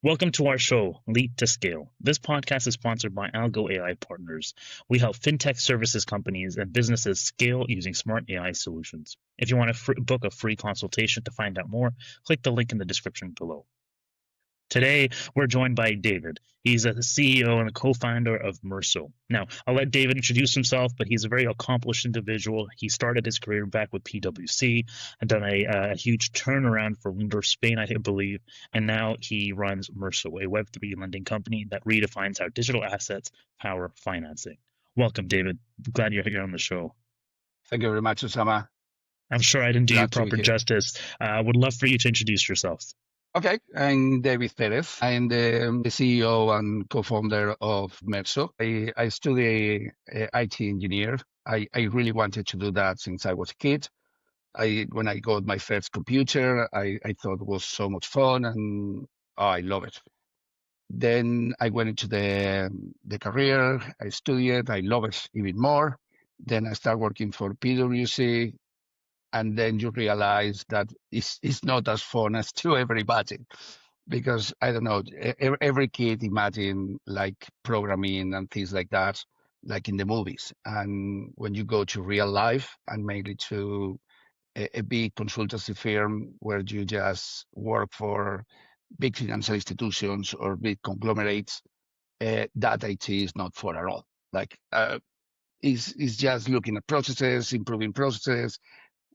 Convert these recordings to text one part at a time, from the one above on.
Welcome to our show, Leap to Scale. This podcast is sponsored by Algo AI Partners. We help fintech services companies and businesses scale using smart AI solutions. If you want to book a free consultation to find out more, click the link in the description below. Today, we're joined by David. He's a CEO and a co-founder of Merso. Now, I'll let David introduce himself, but he's a very accomplished individual. He started his career back with PwC and done a huge turnaround for Lender Spain, I believe, and now he runs Merso, a Web3 lending company that redefines how digital assets power financing. Welcome, David. Glad you're here on the show. Thank you very much, Osama. I'm sure I didn't do you Glad to be proper here. justice. Would love for you to introduce yourself. Okay, I'm David Perez. I'm the CEO and co-founder of Merso. I study IT engineer. I really wanted to do that since I was a kid. When I got my first computer, I thought it was so much fun and I love it. Then I went into the career. I studied. I love it even more. Then I started working for PwC. And then you realize that it's not as fun as you ever imagine. Because I don't know, every kid imagine like programming and things like that, like in the movies. And when you go to real life and mainly to a big consultancy firm where you just work for big financial institutions or big conglomerates, that IT is not fun at all. Like, it's just looking at processes, improving processes.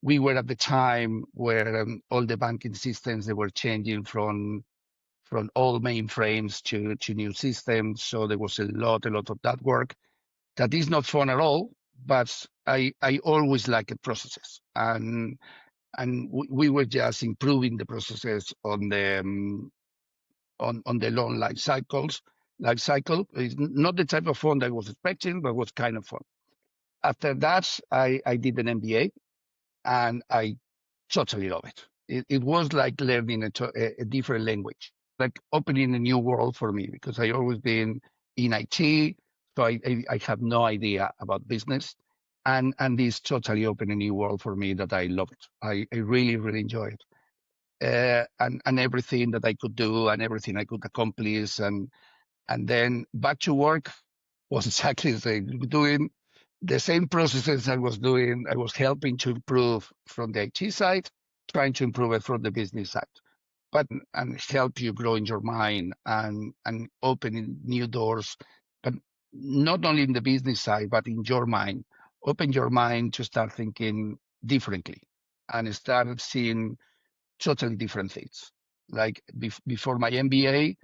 We were at the time where all the banking systems, they were changing from old mainframes to new systems. So there was a lot of that work that is not fun at all, but I always liked processes. And we were just improving the processes on the long life cycle. It's not the type of fun that I was expecting, but was kind of fun. After that, I did an MBA and I totally love it. It was like learning a different language, like opening a new world for me because I always been in IT, so I have no idea about business, and this totally opened a new world for me that I love it. I really enjoy it, and everything that I could do and everything I could accomplish, and then back to work was exactly the same, doing the same processes I was doing. I was helping to improve from the IT side, trying to improve it from the business side, but and help you grow in your mind and opening new doors, but not only in the business side, but in your mind. Open your mind to start thinking differently and start seeing totally different things. Like before my MBA,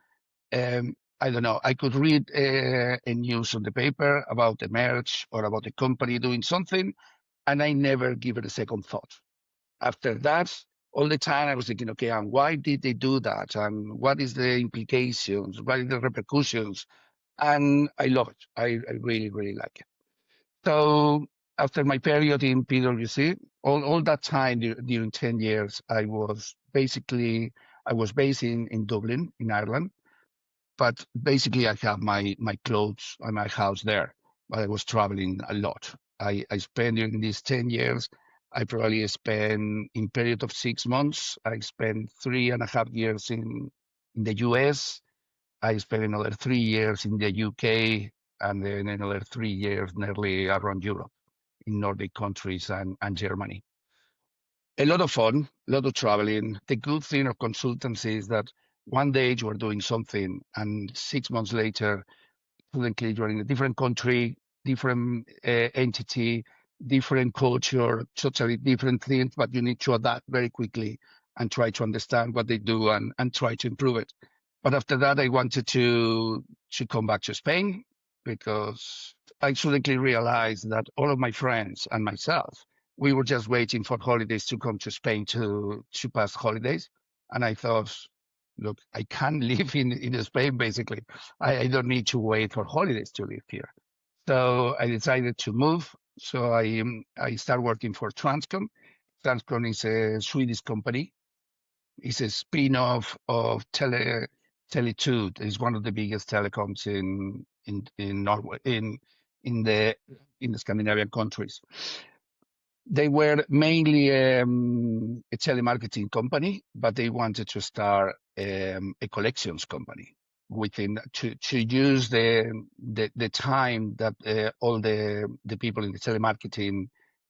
I don't know, I could read a news on the paper about a merge or about a company doing something, and I never give it a second thought. After that, all the time I was thinking, okay, and why did they do that? And what is the implications? What are the repercussions? And I love it. I really like it. So after my period in PwC, all that time during 10 years, I was based in Dublin, in Ireland. But basically, I have my clothes and my house there. But I was traveling a lot. I spent during these 10 years, I probably spent in period of 6 months. I spent 3.5 years in the US. I spent another 3 years in the UK, and then another 3 years nearly around Europe, in Nordic countries and Germany. A lot of fun, a lot of traveling. The good thing of consultancy is that one day you are doing something, and 6 months later, suddenly you're in a different country, different entity, different culture, totally different things, but you need to adapt very quickly and try to understand what they do and try to improve it. But after that, I wanted to come back to Spain because I suddenly realized that all of my friends and myself, we were just waiting for holidays to come to Spain to pass holidays. And I thought, look, I can't live in Spain, basically. I don't need to wait for holidays to live here. So I decided to move. So I started working for Transcom. Transcom is a Swedish company. It's a spin-off of Tele2. It's one of the biggest telecoms in Norway, in the Scandinavian countries. They were mainly a telemarketing company, but they wanted to start a collections company within to use the time that all the people in the telemarketing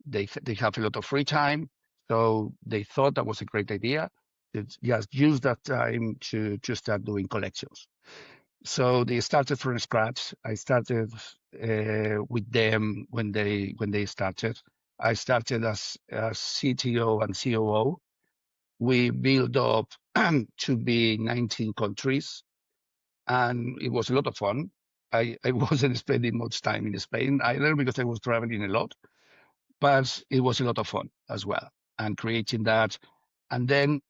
they have a lot of free time, so they thought that was a great idea to just use that time to start doing collections. So they started from scratch. I started with them when they started. I started as CTO and COO. We built up to be 19 countries, and it was a lot of fun. I wasn't spending much time in Spain either because I was traveling a lot, but it was a lot of fun as well. And creating that, and then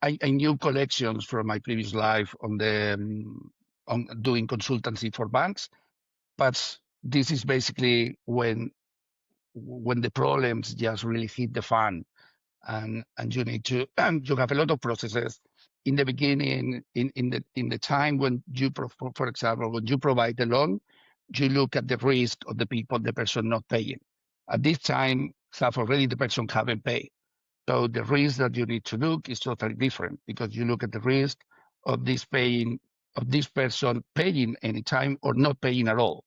I knew collections from my previous life on doing consultancy for banks, but this is basically when the problems just really hit the fan, and you need to you have a lot of processes in the beginning, in the time when you for example, when you provide the loan, you look at the risk of the person not paying. At this time, have already the person haven't paid. So the risk that you need to look is totally different because you look at the risk of this person paying any time or not paying at all.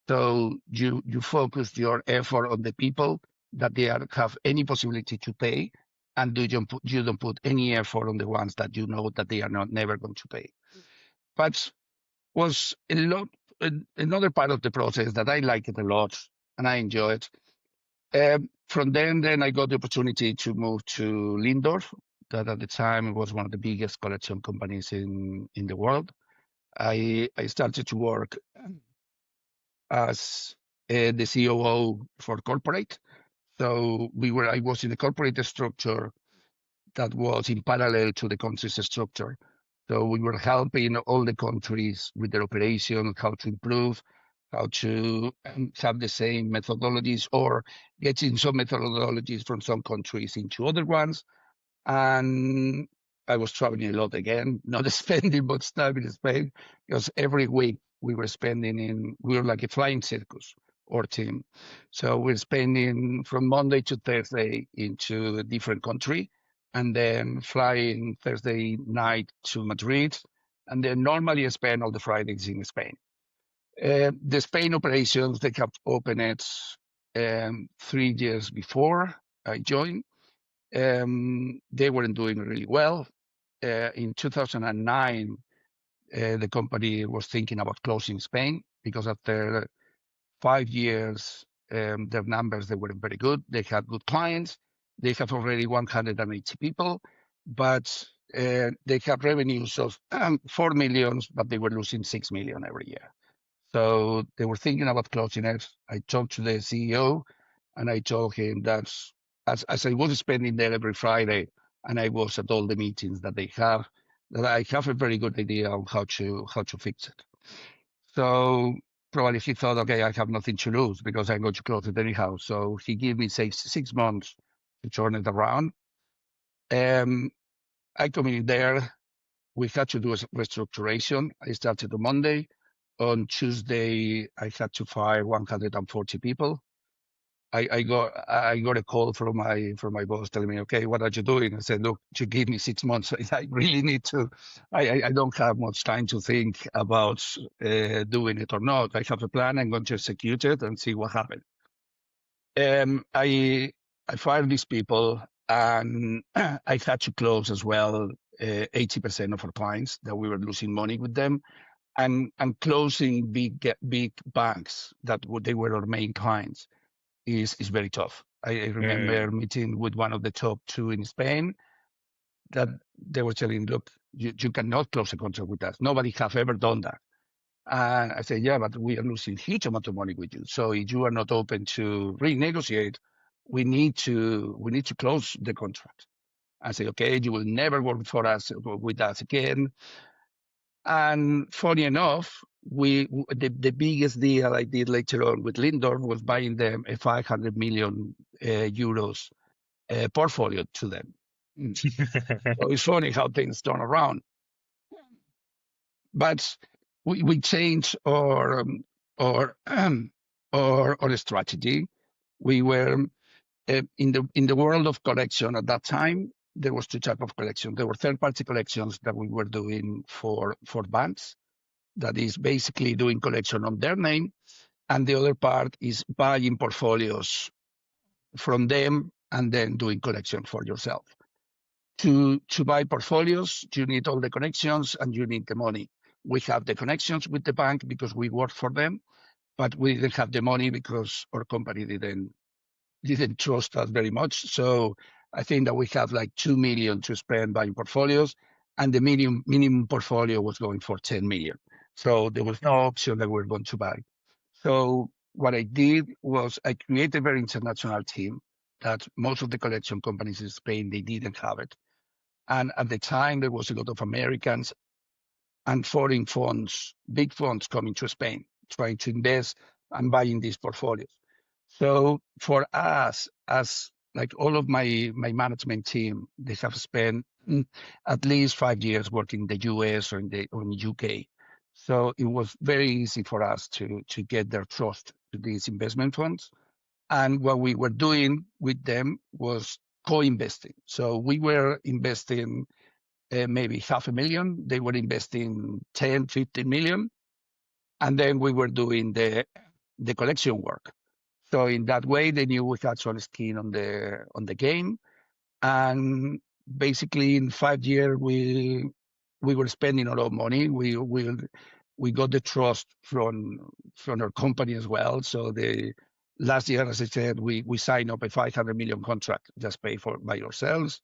So you focus your effort on the people that have any possibility to pay, and you don't put any effort on the ones that you know that they are not never going to pay. But was a lot another part of the process that I liked it a lot and I enjoyed. From then I got the opportunity to move to Lindorf, that at the time was one of the biggest collection companies in the world. I started to work as the COO for corporate. So I was in the corporate structure that was in parallel to the country's structure. So we were helping all the countries with their operation, how to improve, how to have the same methodologies or getting some methodologies from some countries into other ones. And I was traveling a lot again, not spending much time in Spain, because every week we were like a flying circus or team. So we're spending from Monday to Thursday into a different country and then flying Thursday night to Madrid. And then normally I spend all the Fridays in Spain. The Spain operations, they have opened it 3 years before I joined. They weren't doing really well. In 2009, the company was thinking about closing Spain because after 5 years, their numbers they weren't very good. They had good clients. They have already 180 people, but they have revenues of 4 million, but they were losing 6 million every year. So they were thinking about closing it. I talked to the CEO and I told him that as I was spending there every Friday and I was at all the meetings that they have, that I have a very good idea of how to fix it. So probably he thought, okay, I have nothing to lose because I'm going to close it anyhow. So he gave me 6 months to turn it around. I come in there. We had to do a restructuration. I started on Monday. On Tuesday, I had to fire 140 people. I got a call from my boss telling me, okay, what are you doing? I said, look, you give me 6 months. I really need to. I don't have much time to think about doing it or not. I have a plan. I'm going to execute it and see what happens. I fired these people, and I had to close as well 80% of our clients that we were losing money with them, and closing big banks that they were our main clients is very tough. I remember meeting with one of the top two in Spain that they were telling, look, you cannot close a contract with us. Nobody have ever done that. And I said, yeah, but we are losing huge amount of money with you. So if you are not open to renegotiate, we need to close the contract. I say, okay, you will never work with us again. And funny enough, the biggest deal I did later on with Lindorf was buying them a 500 million euros portfolio to them. So it's funny how things turn around. But we changed our strategy. We were in the world of collection at that time, there was two types of collection. There were third-party collections that we were doing for banks, that is basically doing collection on their name, and the other part is buying portfolios from them and then doing collection for yourself. To buy portfolios, you need all the connections and you need the money. We have the connections with the bank because we work for them, but we didn't have the money because our company didn't trust us very much. So I think that we have like 2 million to spend buying portfolios, and the minimum portfolio was going for 10 million. So there was no option that we were going to buy. So what I did was I created a very international team that most of the collection companies in Spain, they didn't have it. And at the time, there was a lot of Americans and foreign funds, big funds coming to Spain, trying to invest and buying these portfolios. So for us, as like all of my management team, they have spent at least 5 years working in the US or in the UK. So it was very easy for us to get their trust to these investment funds. And what we were doing with them was co-investing. So we were investing maybe 500,000. They were investing 10, 15 million. And then we were doing the collection work. So in that way, they knew we had some skin on the game. And basically in 5 years, we were spending a lot of money. We got the trust from our company as well. So the last year, as I said, we signed up a 500 million contract, just pay for by ourselves.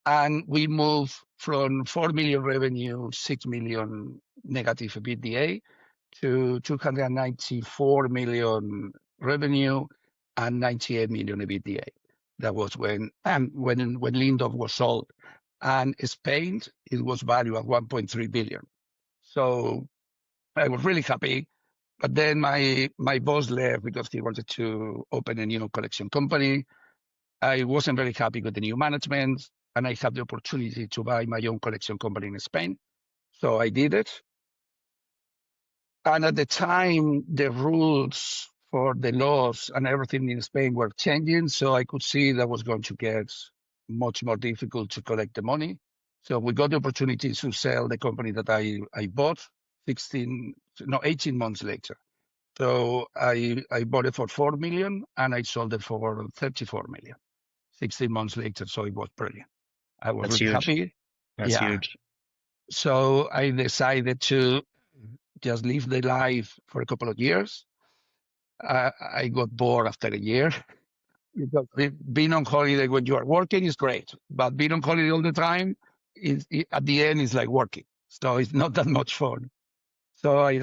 And we moved from 4 million revenue, 6 million negative EBITDA to 294 million revenue and 98 million EBITDA. That was when Lindorff was sold. And Spain, it was valued at 1.3 billion. So I was really happy. But then my boss left because he wanted to open a new collection company. I wasn't very happy with the new management, and I had the opportunity to buy my own collection company in Spain. So I did it. And at the time, the rules for the laws and everything in Spain were changing. So I could see that was going to get much more difficult to collect the money. So we got the opportunity to sell the company that I bought 18 months later. So I bought it for 4 million and I sold it for 34 million 16 months later. So it was brilliant. I was That's really huge. happy. That's Yeah. huge. So I decided to just live the life for a couple of years. I got bored after a year because being on holiday when you are working is great, but being on holiday all the time at the end is like working. So it's not that much fun. So I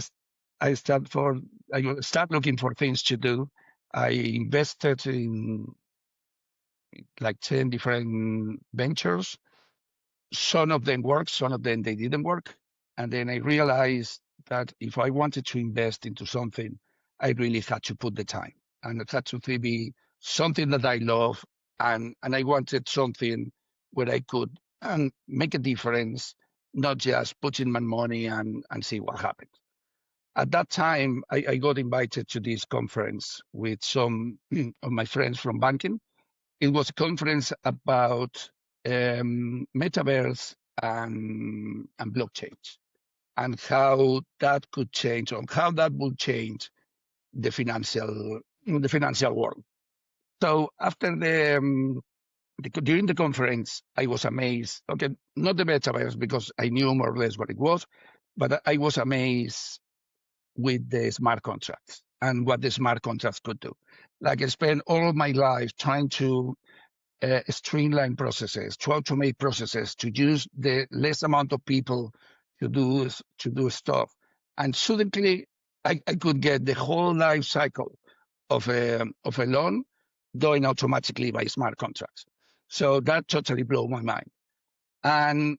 start looking for things to do. I invested in like 10 different ventures. Some of them worked, some of them they didn't work. And then I realized that if I wanted to invest into something, I really had to put the time. And it had to be something that I love. And I wanted something where I could make a difference, not just put in my money and see what happens. At that time, I got invited to this conference with some of my friends from banking. It was a conference about metaverse and blockchains and how that could change or how that would change the financial world. So after during the conference, I was amazed. Okay, not the metaverse because I knew more or less what it was, but I was amazed with the smart contracts and what the smart contracts could do. Like I spent all of my life trying to streamline processes, to automate processes, to use the less amount of people to do stuff. And suddenly I could get the whole life cycle of a loan done automatically by smart contracts. So that totally blew my mind. And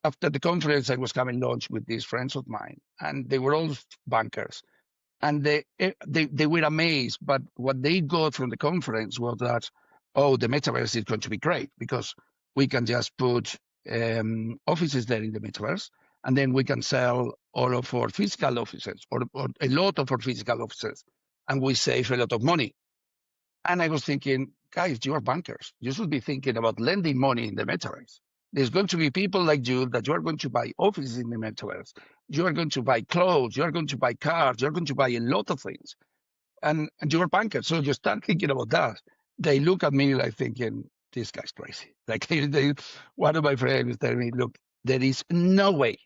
after the conference, I was having lunch with these friends of mine, and they were all bankers. And they were amazed. But what they got from the conference was that, oh, the metaverse is going to be great because we can just put offices there in the metaverse, and then we can sell all of our physical offices or a lot of our physical offices, and we save a lot of money. And I was thinking, guys, you are bankers. You should be thinking about lending money in the metaverse. There's going to be people like you that you are going to buy offices in the metaverse. You are going to buy clothes. You are going to buy cars. You're going to buy a lot of things. And you're a banker. So you start thinking about that. They look at me like thinking, this guy's crazy. Like one of my friends telling me, look, there is no way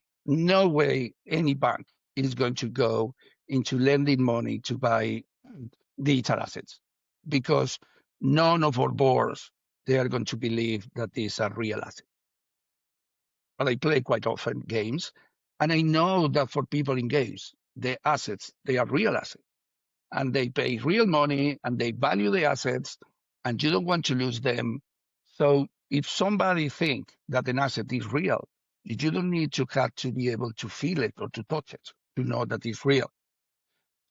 any bank is going to go into lending money to buy digital assets because none of our boards, they are going to believe that these are real assets. But I play quite often games, and I know that for people in games, the assets, they are real assets, and they pay real money, and they value the assets, and you don't want to lose them. So if somebody think that an asset is real, you don't need to have to be able to feel it or to touch it to know that it's real.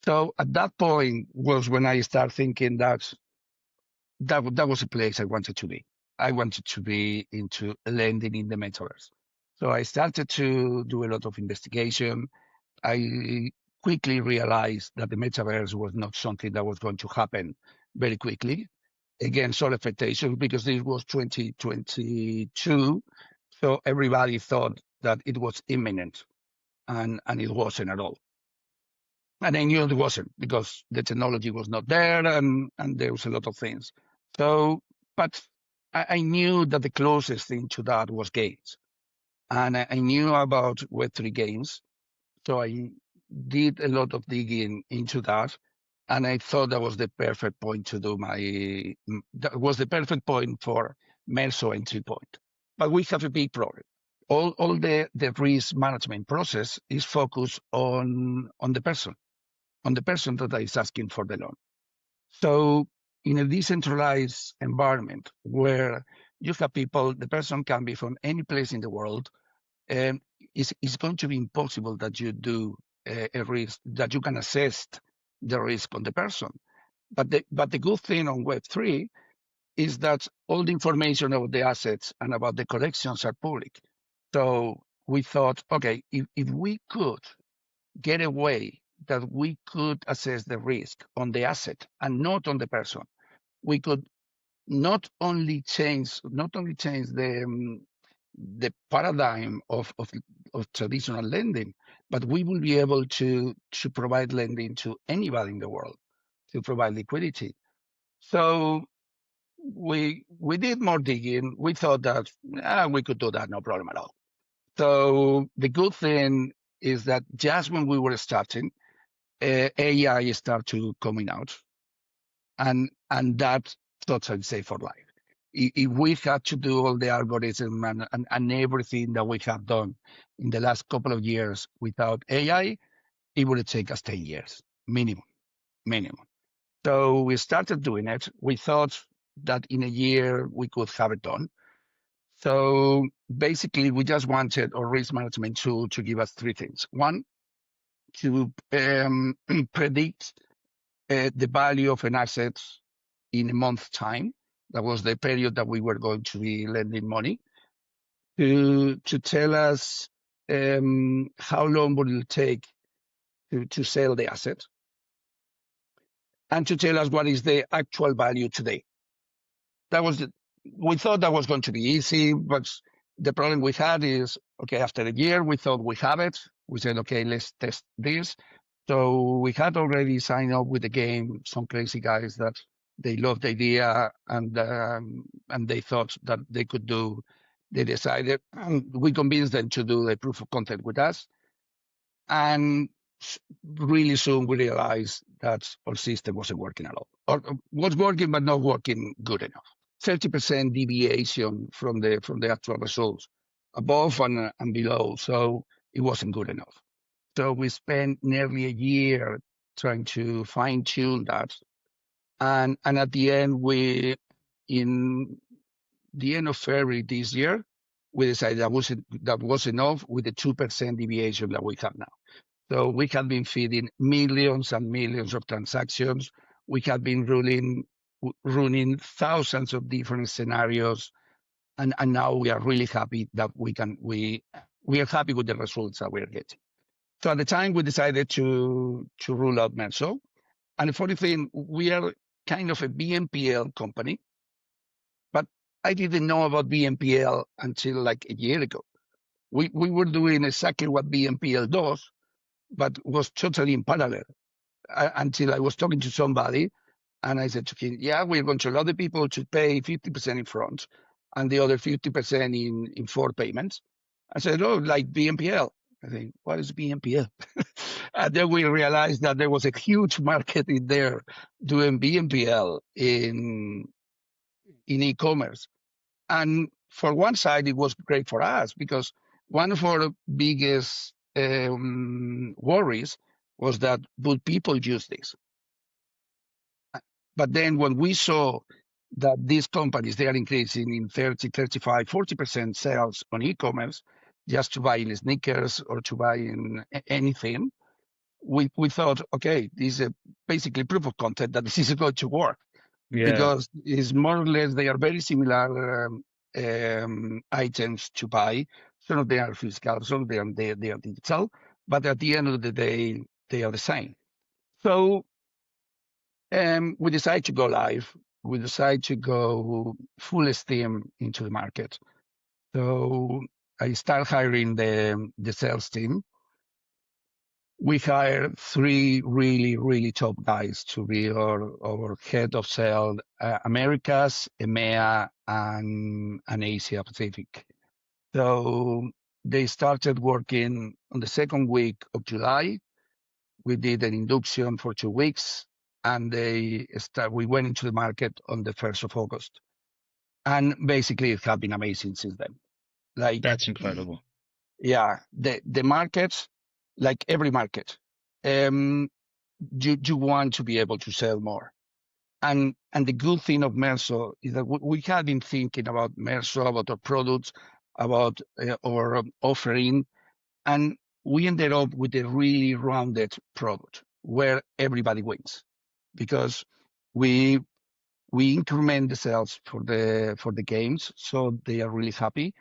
So at that point was when I started thinking that was a place I wanted to be. I wanted to be into lending in the metaverse. So I started to do a lot of investigation. I quickly realized that the metaverse was not something that was going to happen very quickly. Again, all expectations because this was 2022. So everybody thought that it was imminent and it wasn't at all. And I knew it wasn't because the technology was not there and there was a lot of things. So, but I knew that the closest thing to that was games. And I knew about Web3 games. So I did a lot of digging into that. And I thought that was the perfect point to do that was the perfect point for Merso entry point. But we have a big problem. All the risk management process is focused on the person that is asking for the loan. So in a decentralized environment where you have people, the person can be from any place in the world, it's going to be impossible that you do a risk, that you can assess the risk on the person. But the good thing on Web3 is that all the information about the assets and about the collections are public. So we thought, okay, if we could get a way that we could assess the risk on the asset and not on the person, we could not only change the paradigm of traditional lending, but we will be able to provide lending to anybody in the world, to provide liquidity. So we did more digging. We thought that we could do that, no problem at all. So the good thing is that just when we were starting, AI start to coming out, and that's totally safe for life. If we had to do all the algorithm and everything that we have done in the last couple of years without AI, it would take us 10 years minimum. So we started doing it. We thought that in a year we could have it done. So basically, we just wanted a risk management tool to give us three things. One, to predict the value of an asset in a month's time. That was the period that we were going to be lending money. To tell us how long would it take to sell the asset, and to tell us what is the actual value today. We thought that was going to be easy, but the problem we had is, okay, after a year, we thought we have it. We said, okay, let's test this. So we had already signed up with the game, some crazy guys that they loved the idea and they thought that they could do. They decided, and we convinced them to do the proof of concept with us. And really soon we realized that our system wasn't working at all, or was working but not working good enough. 30% deviation from the actual results, above and below. So it wasn't good enough. So we spent nearly a year trying to fine tune that. And at the end, in the end of February this year, we decided that was enough with the 2% deviation that we have now. So we have been feeding millions and millions of transactions. We have been running thousands of different scenarios, and now we are really happy that we are happy with the results that we are getting. So at the time we decided to rule out Merso. And the funny thing, we are kind of a BNPL company, but I didn't know about BNPL until like a year ago. We were doing exactly what BNPL does, but was totally in parallel until I was talking to somebody and I said to him, yeah, we're going to allow the people to pay 50% in front and the other 50% in four payments. I said, oh, like BNPL. I think, what is BNPL? And then we realized that there was a huge market in there doing BNPL in e-commerce. And for one side, it was great for us because one of our biggest worries was that would people use this? But then when we saw that these companies, they are increasing in 30, 35, 40% sales on e-commerce just to buy in sneakers or to buy in anything, we thought, okay, this is basically proof of concept that this is going to work Yeah. because it's more or less, they are very similar items to buy. Some of them are physical, some of them they are digital, but at the end of the day, they are the same. So we decide to go live. We decide to go full steam into the market. So I start hiring the sales team. We hired three really, really top guys to be our head of sales, Americas, EMEA, and Asia Pacific. So they started working on the second week of July. We did an induction for 2 weeks, and we went into the market on the 1st of August. And basically, it has been amazing since then. Like, That's incredible. yeah, the market, like every market, um, you want to be able to sell more. And the good thing of Merso is that we have been thinking about Merso, about our products, about our offering, and we ended up with a really rounded product where everybody wins because we increment the sales for the games, so they are really happy.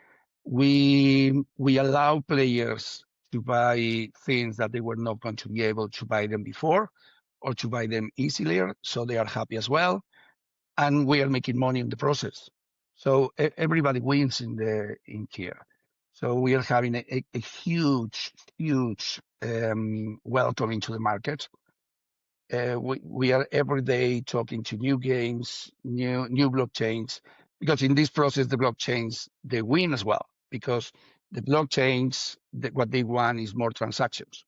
We allow players to buy things that they were not going to be able to buy them before or to buy them easier, so they are happy as well. And we are making money in the process. So everybody wins in here. So we are having a huge, huge welcome into the market. We are every day talking to new games, new blockchains, because in this process the blockchains they win as well because the blockchains what they want is more transactions.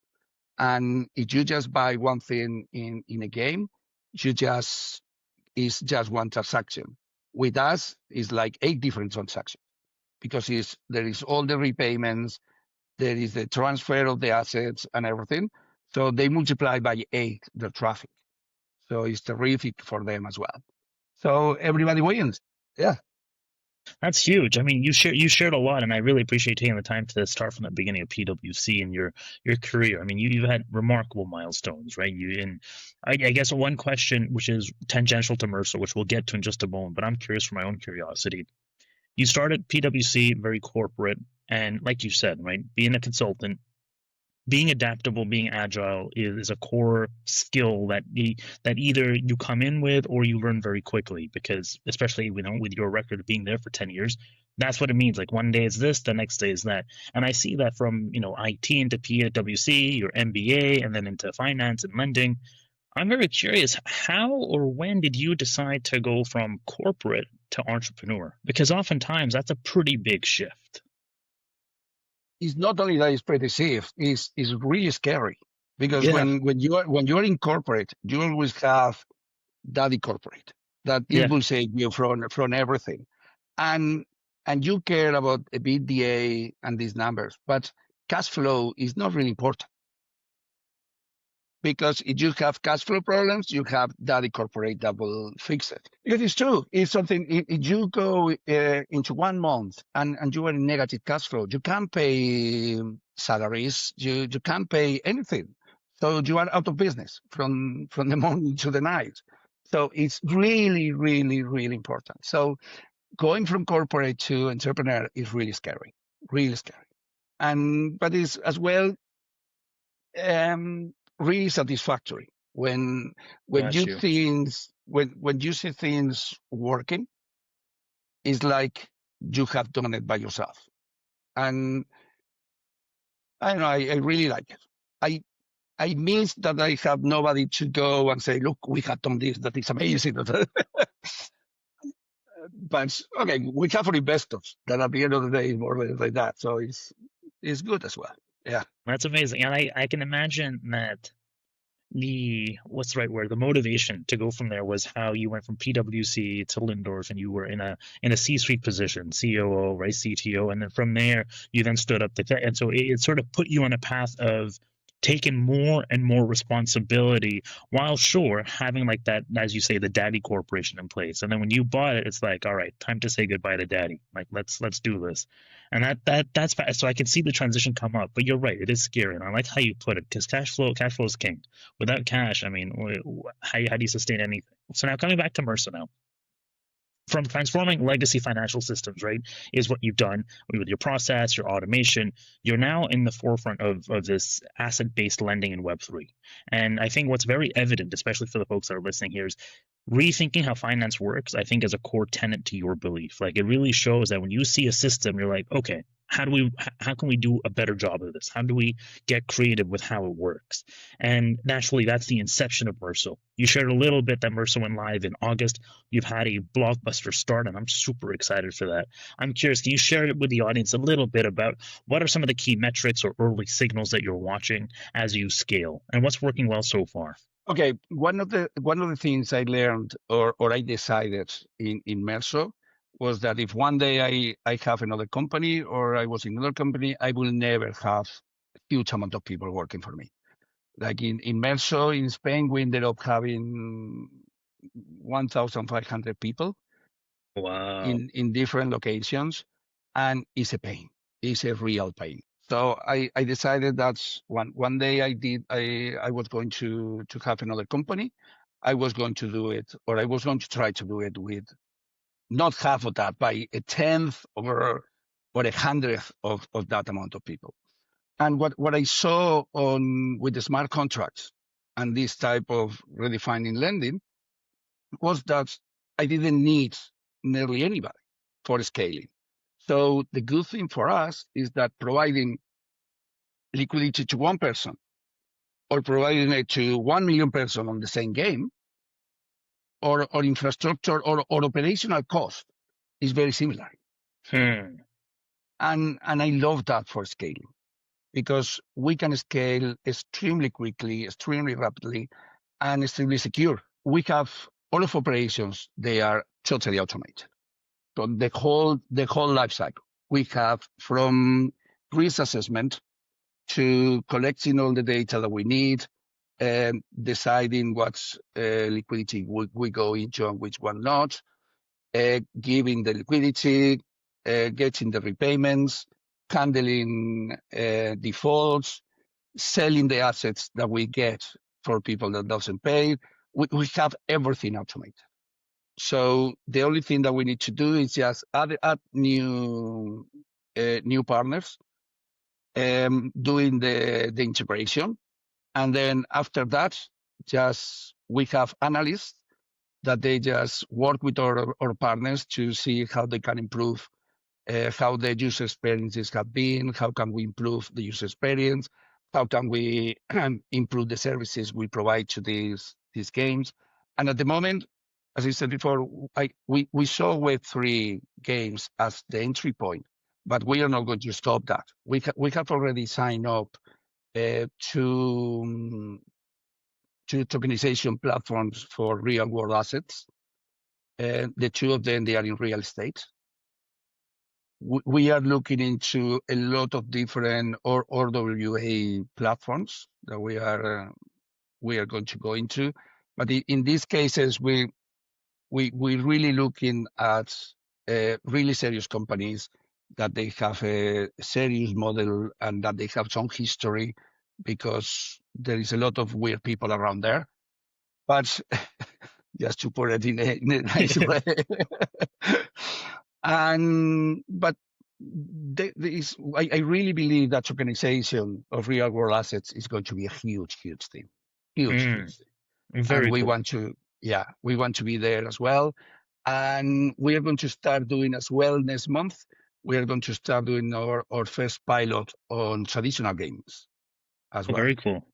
And if you just buy one thing in a game, you just is just one transaction. With us, it's like 8 different transactions because there is all the repayments, there is the transfer of the assets and everything. So they multiply by 8 the traffic. So it's terrific for them as well. So everybody wins. Yeah. That's huge. I mean, you shared a lot, and I really appreciate taking the time to start from the beginning of PwC and your career. I mean, you've had remarkable milestones, right? I guess one question which is tangential to Mercer, which we'll get to in just a moment, but I'm curious for my own curiosity. You started PwC very corporate, and like you said, right, being a consultant, being adaptable, being agile is a core skill that either you come in with or you learn very quickly because especially with your record of being there for 10 years, that's what it means. Like one day is this, the next day is that. And I see that from, IT into PwC, your MBA, and then into finance and lending. I'm very curious, how or when did you decide to go from corporate to entrepreneur? Because oftentimes that's a pretty big shift. It's not only that it's pretty safe, it's really scary because Yeah, when you are in corporate, you always have daddy corporate that it yeah. will save you from everything. And you care about EBITDA and these numbers, but cash flow is not really important because if you have cash flow problems, you have daddy corporate that will fix it. Because it's true. If something, if you go into 1 month and you are in negative cash flow, you can't pay salaries, you can't pay anything. So you are out of business from the morning to the night. So it's really, really, really important. So going from corporate to entrepreneur is really scary. But it's as well really satisfactory When Got you. when you see things working, it's like you have done it by yourself. And I don't know, I really like it. I miss that I have nobody to go and say, look, we have done this, that is amazing. But okay, we have for investors that at the end of the day is more or less like that. So it's good as well. Yeah. That's amazing. And I can imagine that the what's the right word, the motivation to go from there was how you went from PwC to Lindorf, and you were in a C-suite position, COO, right, CTO, and then from there you then stood up to and so it sort of put you on a path of taking more and more responsibility, while sure having like that, as you say, the daddy corporation in place. And then when you bought it, it's like, all right, time to say goodbye to daddy, like let's do this. And that's so I can see the transition come up. But you're right, it is scary, and I like how you put it, because cash flow is king. Without cash, I mean, how do you sustain anything? So now coming back to Merso now, from transforming legacy financial systems, right, is what you've done with your process, your automation. You're now in the forefront of this asset-based lending in Web3. And I think what's very evident, especially for the folks that are listening here, is rethinking how finance works, I think, is a core tenet to your belief. Like, it really shows that when you see a system, you're like, okay, how can we do a better job of this? How do we get creative with how it works? And naturally, that's the inception of Merso. You shared a little bit that Merso went live in August. You've had a blockbuster start, and I'm super excited for that. I'm curious, can you share with the audience a little bit about what are some of the key metrics or early signals that you're watching as you scale, and what's working well so far? Okay. One of the things I learned or I decided in Merso was that if one day I have another company or I was in another company, I will never have a huge amount of people working for me. Like in Merso in Spain, we ended up having 1,500 people Wow. in different locations, and it's a pain. It's a real pain. So I decided that one day I was going to have another company. I was going to do it, or I was going to try to do it with not half of that, by a tenth or a hundredth of that amount of people. And what I saw on with the smart contracts and this type of redefining lending was that I didn't need nearly anybody for scaling. So the good thing for us is that providing liquidity to one person or providing it to 1 million person on the same game or infrastructure or operational cost is very similar. Hmm. And I love that for scaling because we can scale extremely quickly, extremely rapidly, and extremely secure. We have all of operations, they are totally automated. So the whole life cycle. We have from risk assessment to collecting all the data that we need, and deciding what liquidity we go into and which one not, giving the liquidity, getting the repayments, handling defaults, selling the assets that we get for people that doesn't pay. We have everything automated. So the only thing that we need to do is just add new partners, doing the integration, and then after that, just we have analysts that they just work with our partners to see how they can improve how the user experiences have been, how can we improve the user experience, how can we improve the services we provide to these games. And at the moment, as I said before, we saw Web3 games as the entry point, but we are not going to stop that. We have already signed up to tokenization platforms for real world assets. The two of them, they are in real estate. We are looking into a lot of different RWA platforms that we are going to go into. But in these cases, we're really looking at really serious companies that they have a serious model and that they have some history, because there is a lot of weird people around there. But just to put it in a nice way. But I really believe that tokenization of real world assets is going to be a huge, huge thing. Huge, Hmm. huge thing. and Very we cool. want to, we want to be there as well. And we are going to start doing as well next month. We are going to start doing our first pilot on traditional games as Oh, well. very cool.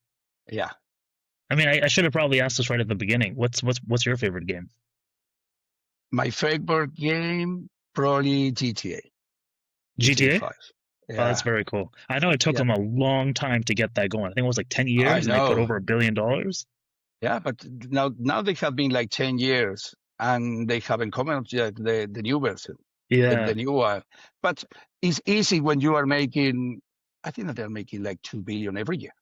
Yeah. I mean, I should have probably asked this right at the beginning. What's your favorite game? My favorite game, probably GTA, GTA GTA? 5. Oh, that's Yeah. very cool. I know it took Yeah. them a long time to get that going. I think it was like 10 I years and they put know. over $1 billion. Yeah. But now they have been like 10 years and they haven't come out yet, the new version, the Yeah, new one. But it's easy when you are making, I think that they're making like 2 billion every year.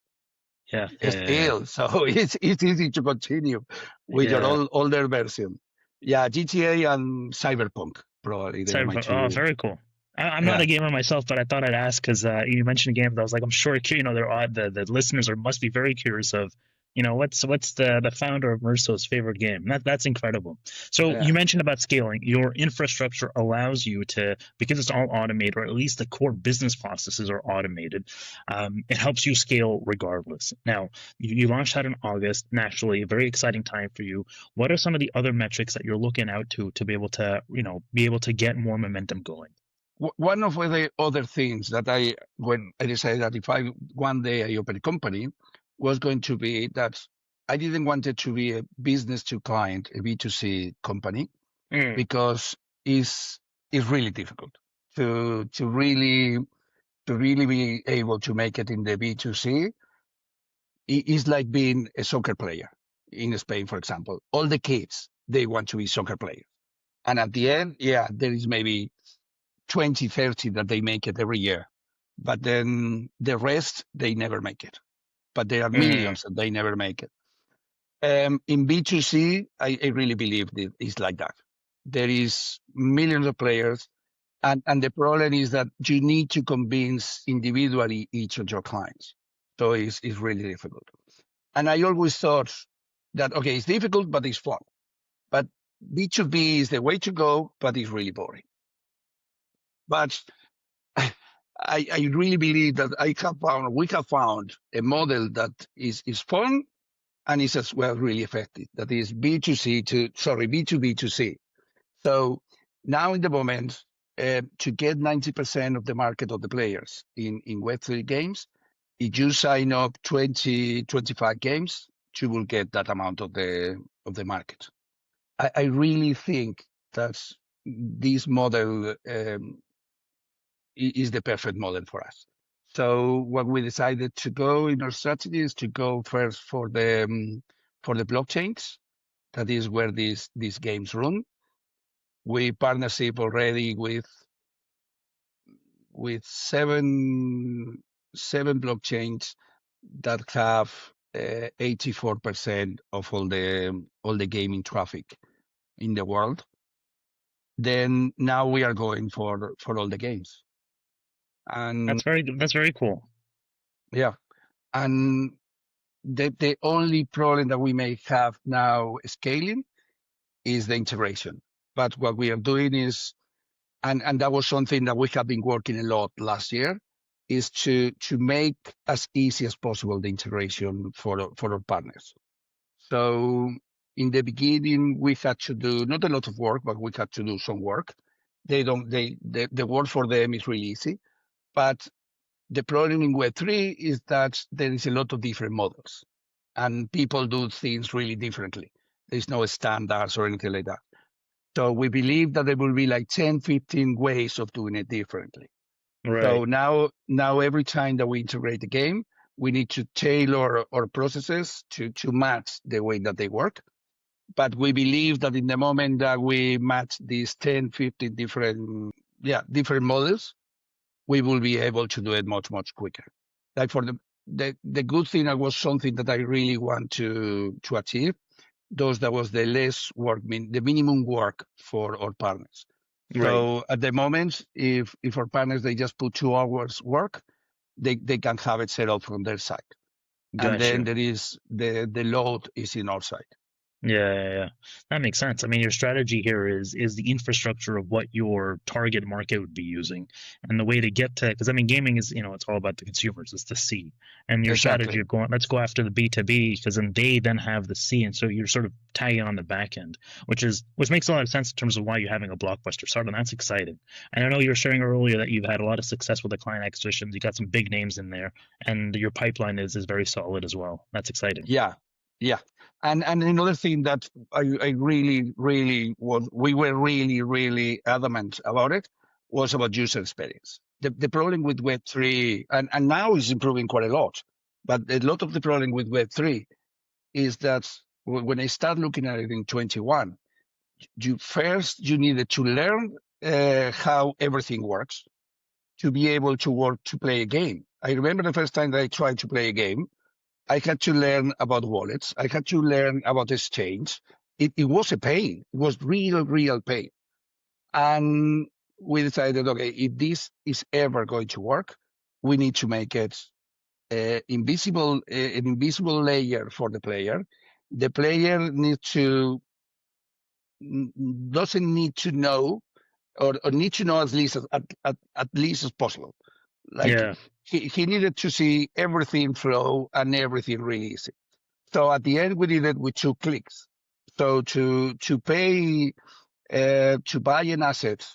yeah, Still, so it's easy to continue with your yeah. older version. Yeah, GTA and Cyberpunk probably they're my Cyberpunk. Oh, two. very cool. I'm not Yeah, a gamer myself, but I thought I'd ask because you mentioned games. I was like, I'm sure they're odd. The listeners must be very curious of what's the founder of Merso's favorite game. That's incredible. So yeah. you mentioned about scaling. Your infrastructure allows you to, because it's all automated, or at least the core business processes are automated. It helps you scale regardless. Now you launched that in August. Naturally, a very exciting time for you. What are some of the other metrics that you're looking out to be able to be able to get more momentum going? One of the other things that when I decided that if I one day I open a company, was going to be that I didn't want it to be a business to client, a B2C company, Mm, because it's really difficult to really be able to make it in the B2C. It's like being a soccer player in Spain, for example. All the kids, they want to be soccer players. And at the end, yeah, there is maybe 20, 30 that they make it every year. But then the rest, they never make it. But there are mm, millions that they never make it. In B2C, I really believe that it's like that. There is millions of players. And the problem is that you need to convince individually each of your clients. So it's really difficult. And I always thought that, okay, it's difficult, but it's fun. But B2B is the way to go, but it's really boring. But I really believe that we have found a model that is fun and is as well really effective. That is B2B to C. So now in the moment, to get 90% of the market of the players in Web3 games, if you sign up 20, 25 games, you will get that amount of the market. I really think that this model is the perfect model for us. So what we decided to go in our strategy is to go first for the blockchains. That is where these games run. We partnership already with seven blockchains that have 84% of all the gaming traffic in the world. Then now we are going for all the games, and that's very cool. yeah, and the only problem that we may have now scaling is the integration. But what we are doing is, and that was something that we have been working a lot last year, is to make as easy as possible the integration for our partners. So in the beginning, we had to do not a lot of work, but we had to do some work. The work for them is really easy, but the problem in Web3 is that there is a lot of different models and people do things really differently. There's no standards or anything like that. So we believe that there will be like 10, 15 ways of doing it differently. Right, So now every time that we integrate the game, we need to tailor our processes to match the way that they work. But we believe that in the moment that we match these 10, 15 different models, we will be able to do it much, much quicker. Like for the good thing that was something that I really want to achieve, those that was the less work, the minimum work for our partners. right. So at the moment, if our partners, they just put 2 hours work, they can have it set up from their side. And then Gotcha. there is the load is in our side. Yeah. That makes sense. I mean, your strategy here is the infrastructure of what your target market would be using, and the way to get to, because I mean, gaming is, it's all about the consumers, it's the C, and your strategy Exactly. of going, let's go after the B2B, because then they then have the C, and so you're sort of tagging on the back end, which makes a lot of sense in terms of why you're having a blockbuster start, and that's exciting. And I know you were sharing earlier that you've had a lot of success with the client acquisitions, you got some big names in there, and your pipeline is very solid as well. That's exciting. Yeah, yeah. And another thing that I really was, we were really adamant about it, was about user experience. The problem with Web3, and now it's improving quite a lot, but a lot of the problem with Web3 is that when I start looking at it in 21, you needed to learn how everything works to be able to play a game. I remember the first time that I tried to play a game, I had to learn about wallets. I had to learn about exchange. It was a pain. It was real pain. And we decided, okay, if this is ever going to work, we need to make it an invisible layer for the player. The player doesn't need to know, or need to know at least as possible. Like Yeah, he needed to see everything flow and everything really easy. So at the end, we did it with 2 clicks. So to pay to buy an asset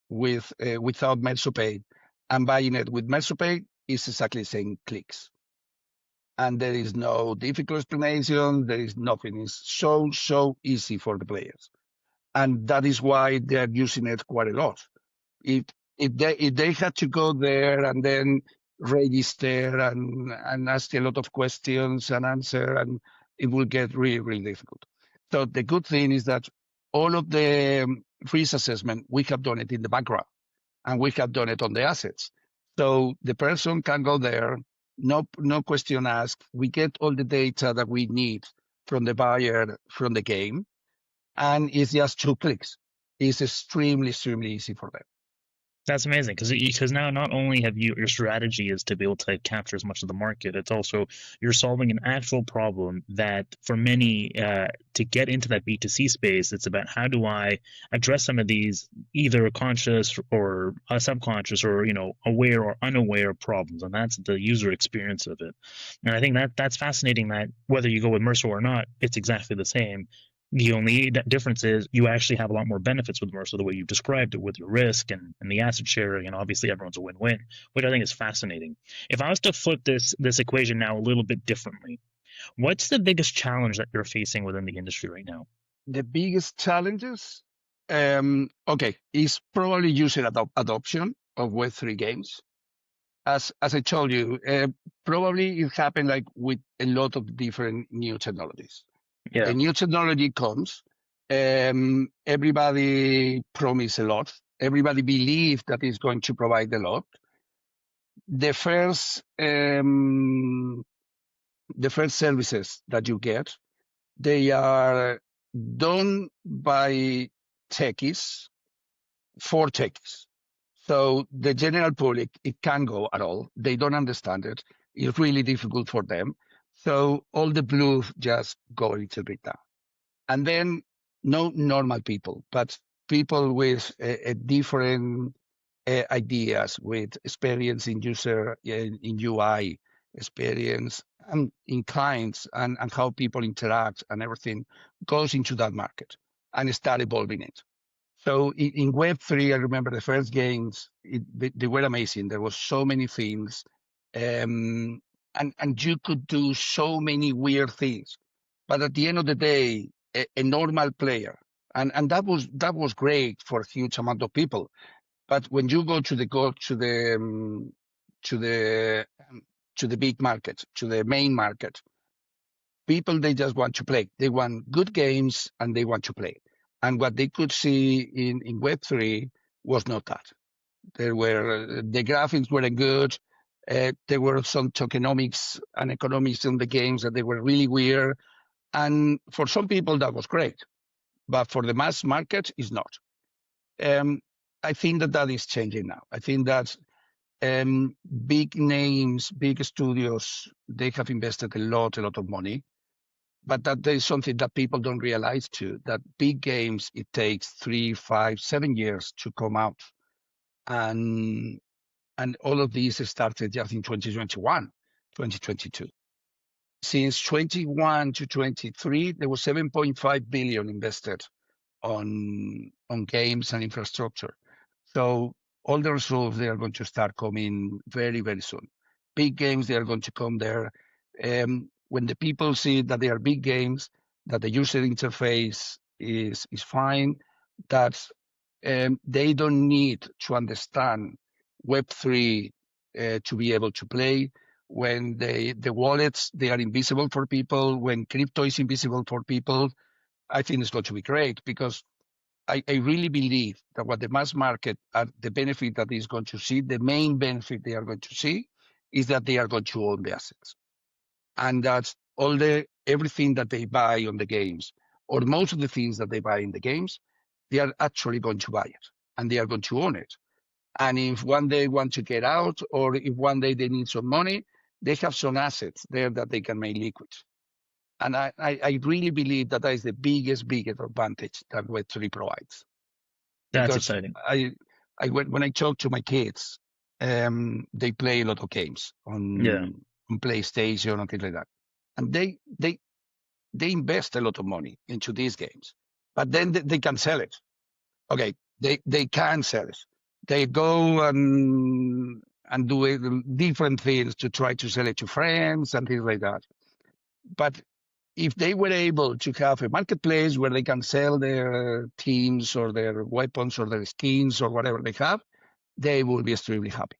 without MersoPay and buying it with MersoPay is exactly the same clicks, and there is no difficult explanation. There is nothing. It's so easy for the players, and that is why they are using it quite a lot. If if they had to go there and then register and ask a lot of questions and answer, and it will get really difficult. So the good thing is that all of the risk assessment, we have done it in the background, and we have done it on the assets. So the person can go there, no question asked. We get all the data that we need from the buyer from the game, and it's just 2 clicks. It's extremely easy for them. that's amazing because now not only have your strategy is to be able to capture as much of the market, it's also you're solving an actual problem that for many to get into that B2C space, it's about how do I address some of these either conscious or subconscious or aware or unaware problems, and that's the user experience of it. And I think that's fascinating that whether you go with Mercer or not, it's exactly the same. The only difference is you actually have a lot more benefits with Mercer, the way you've described it, with your risk and the asset sharing, and obviously everyone's a win-win, which I think is fascinating. If I was to flip this equation now a little bit differently, what's the biggest challenge that you're facing within the industry right now? The biggest challenges, okay, is probably user adoption of Web3 games. As I told you, probably it happened like with a lot of different new technologies. A Yeah, new technology comes, everybody promise a lot. Everybody believe that it's going to provide a lot. The first, the first services that you get, they are done by techies for techies. So the general public, it can't go at all. They don't understand it. It's really difficult for them. So all the blue just go a little bit down. And then no normal people, but people with a different ideas, with experience in user, in UI, experience in clients, and how people interact and everything goes into that market and start evolving it. So in Web3, I remember the first games, they were amazing. There was so many things, and you could do so many weird things. But at the end of the day, a normal player, and that was great for a huge amount of people. But when you to the to the big market, to the main market, people, they just want to play. They want good games and they want to play. And what they could see in Web3 was not that. There were the graphics weren't good. There were some tokenomics and economics in the games that they were really weird. And for some people that was great, but for the mass market, it's not. Um, I think that is changing now. I think that big names, big studios, they have invested a lot of money. But that is something that people don't realize too, that big games, it takes 3, 5, 7 years to come out. And all of these started just in 2021, 2022. Since 21 to 23, there was 7.5 billion invested on games and infrastructure. So all the results, they are going to start coming very, very soon. Big games, they are going to come there. When the people see that they are big games, that the user interface is fine, that they don't need to understand Web3 to be able to play. When the wallets, they are invisible for people, when crypto is invisible for people, I think it's going to be great, because I really believe that what the mass market, the benefit that is going to see, the main benefit they are going to see, is that they are going to own the assets. And that's everything that they buy on the games, or most of the things that they buy in the games, they are actually going to buy it and they are going to own it. And if one day want to get out, or if one day they need some money, they have some assets there that they can make liquid. And I really believe that is the biggest advantage that Web3 provides. That's Because exciting. when I talk to my kids, they play a lot of games Yeah. on PlayStation and things like that, and they invest a lot of money into these games, but then they can sell it. Okay, they can sell it. They go and do different things to try to sell it to friends and things like that. But if they were able to have a marketplace where they can sell their teams or their weapons or their skins or whatever they have, they will be extremely happy.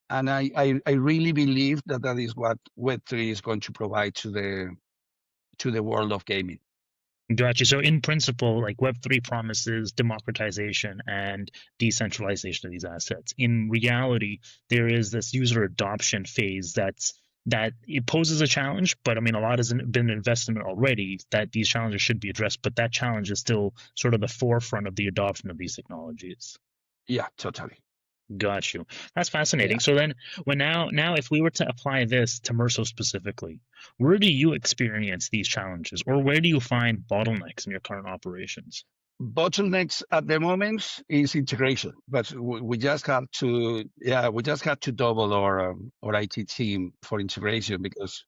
And I really believe that that is what Web3 is going to provide to the world of gaming. Gotcha. So in principle, like Web3 promises democratization and decentralization of these assets. In reality, there is this user adoption phase that it poses a challenge, but I mean, a lot has been invested in it already that these challenges should be addressed, but that challenge is still sort of the forefront of the adoption of these technologies. Yeah, totally. Got you. That's fascinating. Yeah. So then, now, if we were to apply this to Merso specifically, where do you experience these challenges, or where do you find bottlenecks in your current operations? Bottlenecks at the moment is integration, but we just had to double our IT team for integration, because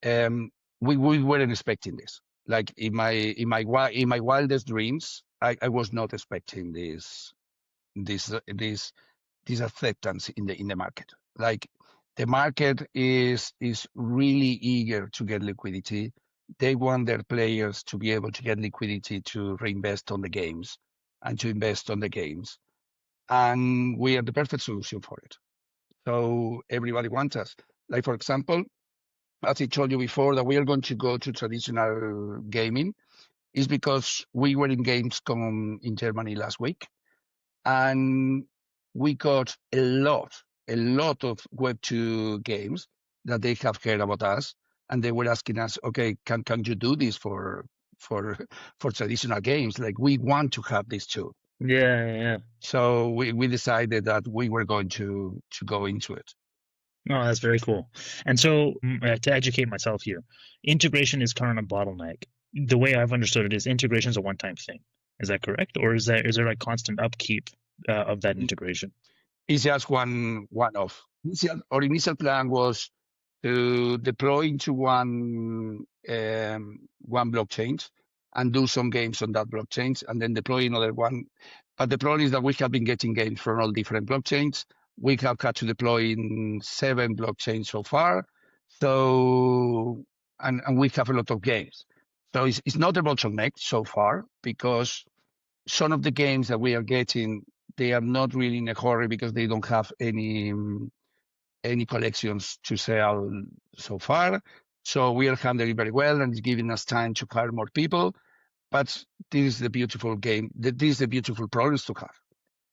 we weren't expecting this. Like in my wildest dreams, I was not expecting this acceptance in the market. Like, the market is really eager to get liquidity. They want their players to be able to get liquidity to reinvest on the games and to invest on the games. And we are the perfect solution for it. So everybody wants us. Like, for example, as I told you before, that we are going to go to traditional gaming is because we were in Gamescom in Germany last week, and we got a lot of Web2 games that they have heard about us, and they were asking us, okay, can you do this for traditional games? Like, we want to have this too. Yeah, yeah. So we decided that we were going to go into it. Oh, that's very cool. And so, to educate myself here, integration is current a bottleneck. The way I've understood it is integration is a one-time thing. Is that correct, or is there like constant upkeep of that integration? It's just one off. Our initial plan was to deploy into one blockchain and do some games on that blockchain, and then deploy another one. But the problem is that we have been getting games from all different blockchains. We have had to deploy in 7 blockchains so far. So, and we have a lot of games. So it's not a bottleneck so far, because some of the games that we are getting, they are not really in a hurry because they don't have any collections to sell so far. So we are handling very well, and it's giving us time to hire more people. But this is the beautiful game. This is the beautiful problems to have.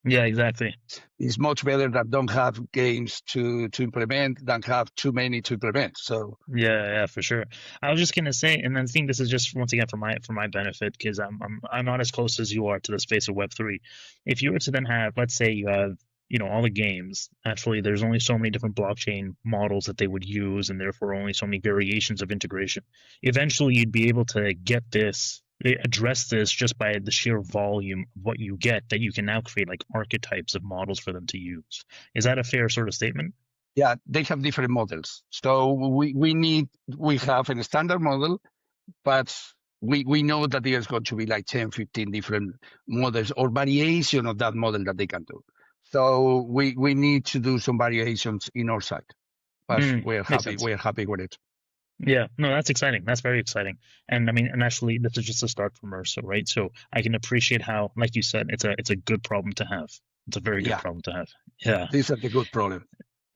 Yeah, exactly. It's much better that don't have games to implement than have too many to implement. So Yeah, for sure. I was just gonna say, and then seeing this is just once again for my benefit, because I'm not as close as you are to the space of Web3. If you were to then have, let's say you have all the games, actually there's only so many different blockchain models that they would use, and therefore only so many variations of integration. Eventually you'd be able to address this just by the sheer volume of what you get, that you can now create like archetypes of models for them to use. Is that a fair sort of statement? Yeah, they have different models. So we have a standard model, but we know that there's going to be like 10, 15 different models or variation of that model that they can do. So we need to do some variations in our side, but Makes sense. we're happy with it. Yeah, no, that's exciting. That's very exciting. And I mean, and actually, this is just a start for Merso, right? So I can appreciate how, like you said, it's a good problem to have. It's a very good Yeah, problem to have. Yeah. this is a good problem.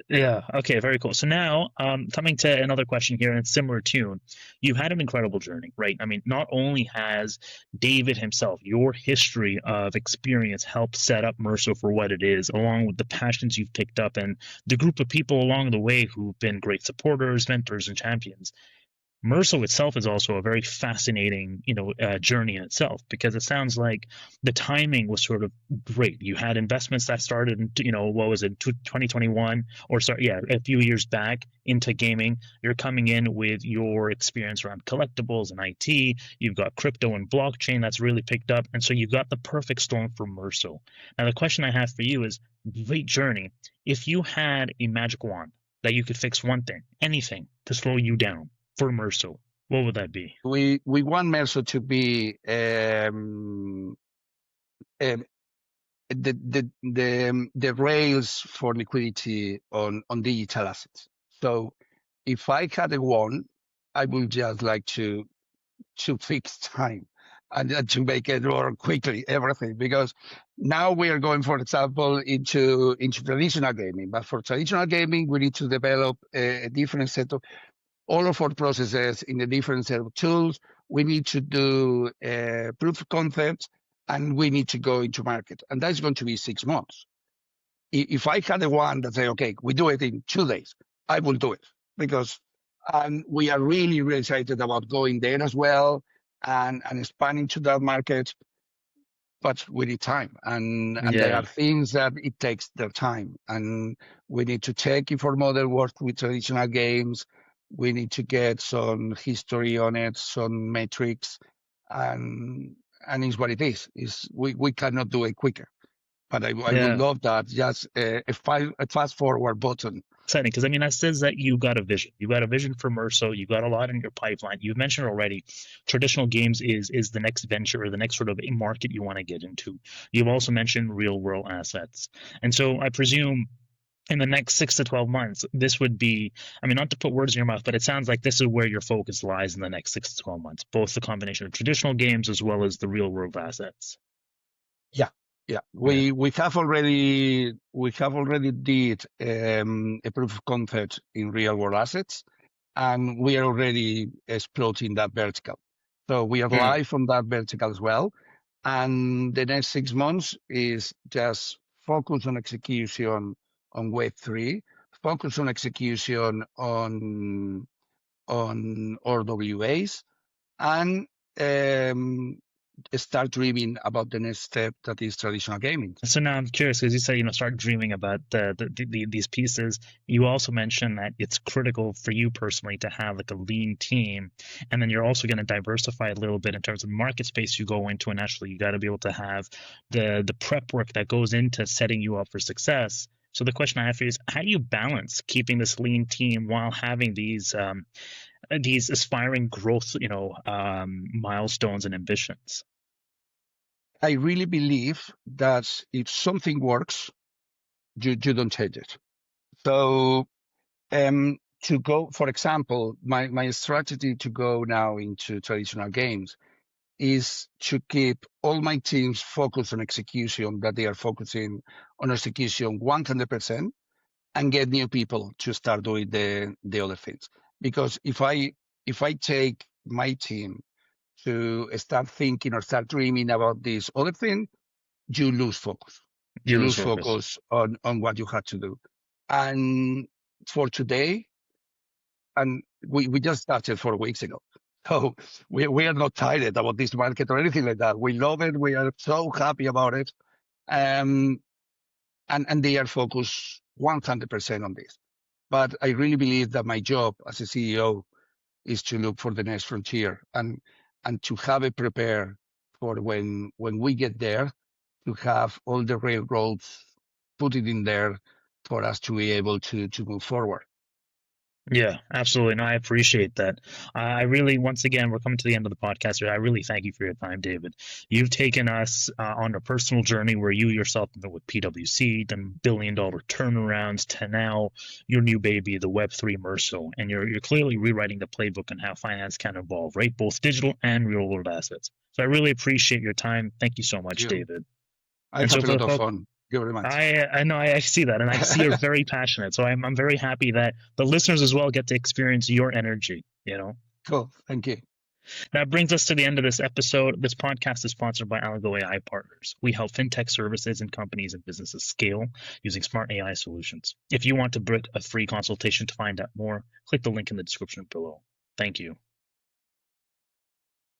Yeah. Okay. Very cool. So now, coming to another question here, in similar tune, you've had an incredible journey, right? I mean, not only has David himself, your history of experience helped set up Merso for what it is, along with the passions you've picked up and the group of people along the way who've been great supporters, mentors, and champions. Merso itself is also a very fascinating, journey in itself, because it sounds like the timing was sort of great. You had investments that started in, what was it, 2021, or sorry, yeah, a few years back into gaming. You're coming in with your experience around collectibles and IT. You've got crypto and blockchain that's really picked up, and so you've got the perfect storm for Merso. Now, the question I have for you is, great journey. If you had a magic wand that you could fix one thing, anything to slow you down for Merso, what would that be? We want Merso to be the rails for liquidity on digital assets. So if I had a one, I would just like to fix time and to make it more quickly, everything, because now we are going, for example, into traditional gaming. But for traditional gaming, we need to develop a different set of all of our processes in a different set of tools. We need to do proof of concepts, and we need to go into market. And that's going to be 6 months. If I had a one that say, okay, we do it in 2 days, I will do it, because we are really, really excited about going there as well and expanding to that market. But we need time, and there Yeah, are things that it takes their time, and we need to check if our model works with traditional games. We need to get some history on it, some metrics, and it's what it is. Is we cannot do it quicker, but I would yeah. love that, just a fast forward button. Exciting, because I mean that says that you got a vision. You got a vision for Merso. You got a lot in your pipeline. You've mentioned already, traditional games is the next venture, or the next sort of market you want to get into. You've also mentioned real world assets, and so I presume in the next 6 to 12 months, this would be, I mean, not to put words in your mouth, but it sounds like this is where your focus lies in the next 6 to 12 months, both the combination of traditional games as well as the real world assets. Yeah, yeah. Yeah. We have already did a proof of concept in real world assets, and we are already exploiting that vertical. So we are Mm. live on that vertical as well. And the next 6 months is just focus on execution on Web3, focus on execution on RWAs, and start dreaming about the next step, that is traditional gaming. So now I'm curious, because you said, start dreaming about these pieces. You also mentioned that it's critical for you personally to have like a lean team, and then you're also going to diversify a little bit in terms of market space you go into, and actually you got to be able to have the prep work that goes into setting you up for success. So the question I have for you is, how do you balance keeping this lean team while having these aspiring growth, milestones and ambitions? I really believe that if something works, you don't change it. So to go, for example, my strategy to go now into traditional games is to keep all my teams focused on execution, that they are focusing on execution 100%, and get new people to start doing the other things. Because if I take my team to start thinking or start dreaming about this other thing, you lose focus. You You lose lose focus. focus on what you had to do. And for today, and we just started 4 weeks ago. So we are not tired about this market or anything like that. We love it. We are so happy about it. Um, and they are focused 100% on this. But I really believe that my job as a CEO is to look for the next frontier and to have it prepared for when we get there, to have all the railroads put it in there for us to be able to move forward. Yeah, absolutely. No, I appreciate that. I really, once again, we're coming to the end of the podcast here. I really thank you for your time, David. You've taken us on a personal journey where you yourself have been with PwC, done billion-dollar turnarounds, to now your new baby, the Web3 Merso, and you're clearly rewriting the playbook on how finance can evolve, right? Both digital and real-world assets. So I really appreciate your time. Thank you so much, David. I And so have a for the lot of folks, fun. Thank you very much. I know I see that, and I see you're very passionate. So I'm very happy that the listeners as well get to experience your energy. Cool. Thank you. That brings us to the end of this episode. This podcast is sponsored by Algo AI Partners. We help fintech services and companies and businesses scale using smart AI solutions. If you want to book a free consultation to find out more, click the link in the description below. Thank you.